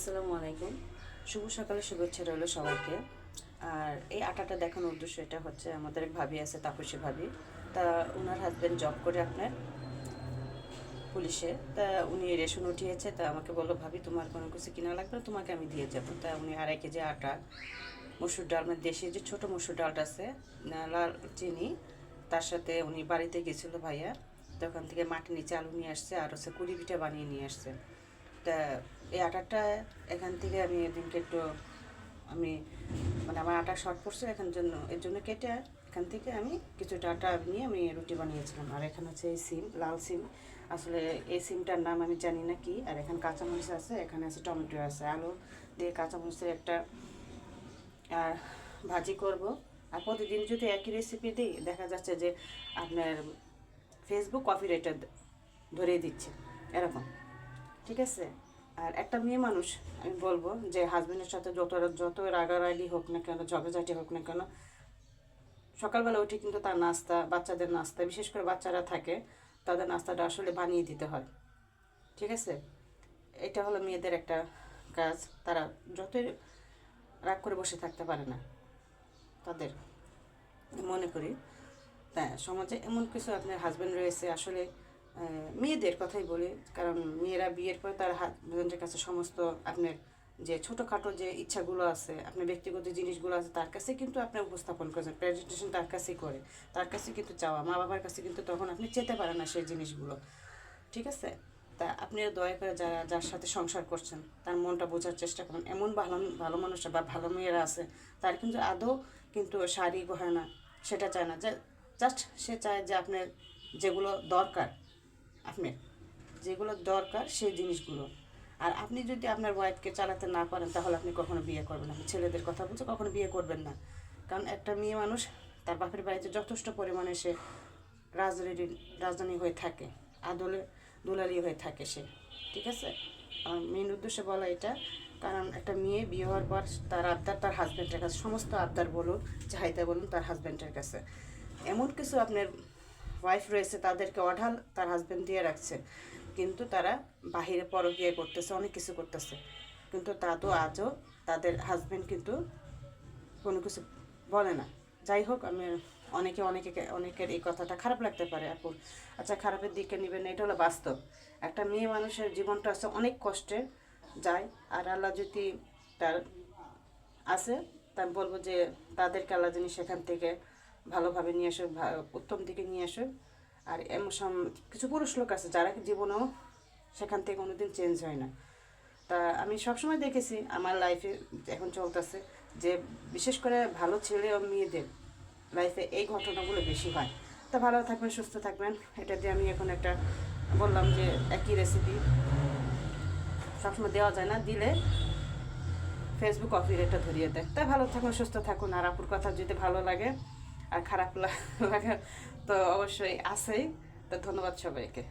আসসালামু আলাইকুম। শুভ সকালে শুভেচ্ছা রইল সবাইকে। আর এই আটাটা দেখানোর উদ্দেশ্য এটা হচ্ছে, আমাদের এক ভাবি আছে, তাপসী ভাবি। তা ওনার হাজব্যান্ড জব করে আপনার পুলিশে। তা উনি রেশন উঠিয়েছে, তা আমাকে বললো, ভাবি তোমার কোনো কিছু কিনা লাগবে না, তোমাকে আমি দিয়ে যাবো। তা উনি 2.5 কেজি আটা, মসুর ডাল, মানে দেশি যে ছোটো মসুর ডালটা আছে, লাল চিনি, তার সাথে উনি বাড়িতে গেছিলো ভাইয়া, তো ওখান থেকে মাটি নিচে আলু নিয়ে আসছে, আর হচ্ছে কুড়ি পিঠা বানিয়ে নিয়ে আসছে। তা এই আটাটা এখান থেকে আমি এদিনকে একটু আমি মানে আমার আটা শর্ট পড়ছে এর জন্য কেটে এখান থেকে আমি কিছুটা আটা নিয়ে আমি রুটি বানিয়েছিলাম। আর এখানে হচ্ছে এই সিম, লাল সিম, আসলে এই সিমটার নাম আমি জানি না কি। আর এখানে কাঁচামরিচ আছে, এখানে আছে টমেটো আছে, আলু দিয়ে কাঁচামরিচের একটা আর ভাজি করব। আর প্রতিদিন যদি একই রেসিপি দিই, দেখা যাচ্ছে যে আপনার ফেসবুক কপিরাইটার ধরিয়ে দিচ্ছে এরকম। ঠিক আছে। আর একটা মেয়ে মানুষ, আমি বলবো যে হাজব্যান্ডের সাথে যত রাগারাগি হোক না কেন, ঝগড়াঝাটি হোক না কেন, সকালবেলা উঠে কিন্তু তার নাস্তা, বাচ্চাদের নাস্তা, বিশেষ করে বাচ্চারা থাকে, তাদের নাস্তাটা আসলে বানিয়ে দিতে হয়। ঠিক আছে। এটা হলো মেয়েদের একটা কাজ। তারা যতই রাগ করে বসে থাকতে পারে না, তাদের মনে করি। হ্যাঁ, সমাজে এমন কিছু আপনার হাজব্যান্ড রয়েছে, আসলে মেয়েদের কথাই বলি, কারণ মেয়েরা বিয়ের পর তার হাজব্যান্ডের কাছে সমস্ত আপনার যে ছোটোখাটো যে ইচ্ছাগুলো আছে, আপনার ব্যক্তিগত জিনিসগুলো আছে, তার কাছে কিন্তু আপনি উপস্থাপন করেছেন, প্রেজেন্টেশন তার কাছেই করে, তার কাছে কিন্তু চাওয়া, মা বাবার কাছে কিন্তু তখন আপনি চেতে পারেন না সেই জিনিসগুলো। ঠিক আছে। তা আপনি দয়া করে যার সাথে সংসার করছেন, তার মনটা বোঝার চেষ্টা করুন। এমন ভালো ভালো মানুষরা বা ভালো মেয়েরা আছে, তার কিন্তু আদৌ কিন্তু শাড়ি গহনা সেটা চায় না, যে জাস্ট সে চায় যে আপনার যেগুলো দরকার, আপনার যেগুলো দরকার সেই জিনিসগুলো। আর আপনি যদি আপনার ওয়াইফকে চালাতে না পারেন, তাহলে আপনি কখনো বিয়ে করবেন না। ছেলেদের কথা বলছে, কখনো বিয়ে করবেন না। কারণ একটা মেয়ে মানুষ তার বাপের বাড়িতে যথেষ্ট পরিমাণে সে রাজধানী হয়ে থাকে, আদলে দুলালি হয়ে থাকে সে। ঠিক আছে। আমার মেন উদ্দেশ্য বলা এটা, কারণ একটা মেয়ে বিয়ে হওয়ার পর তার আবদার তার হাজব্যান্ডের কাছে, সমস্ত আবদার বলুন, চাহিদা বলুন, তার হাজব্যান্ডের কাছে। এমন কিছু আপনার ওয়াইফ রয়েছে, তাদেরকে অঢাল তার হাজব্যান্ড দিয়ে রাখছে, কিন্তু তারা বাহিরে পরকীয়া করতেছে, অনেক কিছু করতেছে, কিন্তু তা তো আজও তাদের হাজব্যান্ড কিন্তু কোনো কিছু বলে না। যাই হোক, আমি অনেকের এই কথাটা খারাপ লাগতে পারে আপুর। আচ্ছা, খারাপের দিকে নেবেন না, এটা হলো বাস্তব। একটা মেয়ে মানুষের জীবনটা আছে অনেক কষ্টে যায়। আর আল্লাহ যদি তার আছে, তা আমি বলবো যে তাদেরকে আল্লাহ যিনি সেখান থেকে ভালোভাবে নিয়ে আসে, উত্তম দিকে নিয়ে আসে। আর এমন কিছু পুরুষ লোক আছে যারা জীবনেও সেখান থেকে কোনোদিন চেঞ্জ হয় না। তা আমি সবসময় দেখেছি আমার লাইফে এখন চলতেছে, যে বিশেষ করে ভালো ছেলে ও মেয়েদের লাইফে এই ঘটনাগুলো বেশি হয়। তা ভালো থাকবেন, সুস্থ থাকবেন। এটা দিয়ে আমি এখন একটা বললাম যে একই রেসিপি সবসময় দেওয়া যায় না, দিলে ফেসবুক কপিরাইটটা ধরিয়ে দেয়। তাই ভালো থাকুন, সুস্থ থাকুন। আর আপুর কথা যদি ভালো লাগে আর খারাপ লাগে তো অবশ্যই আছেই। তো ধন্যবাদ সবাইকে।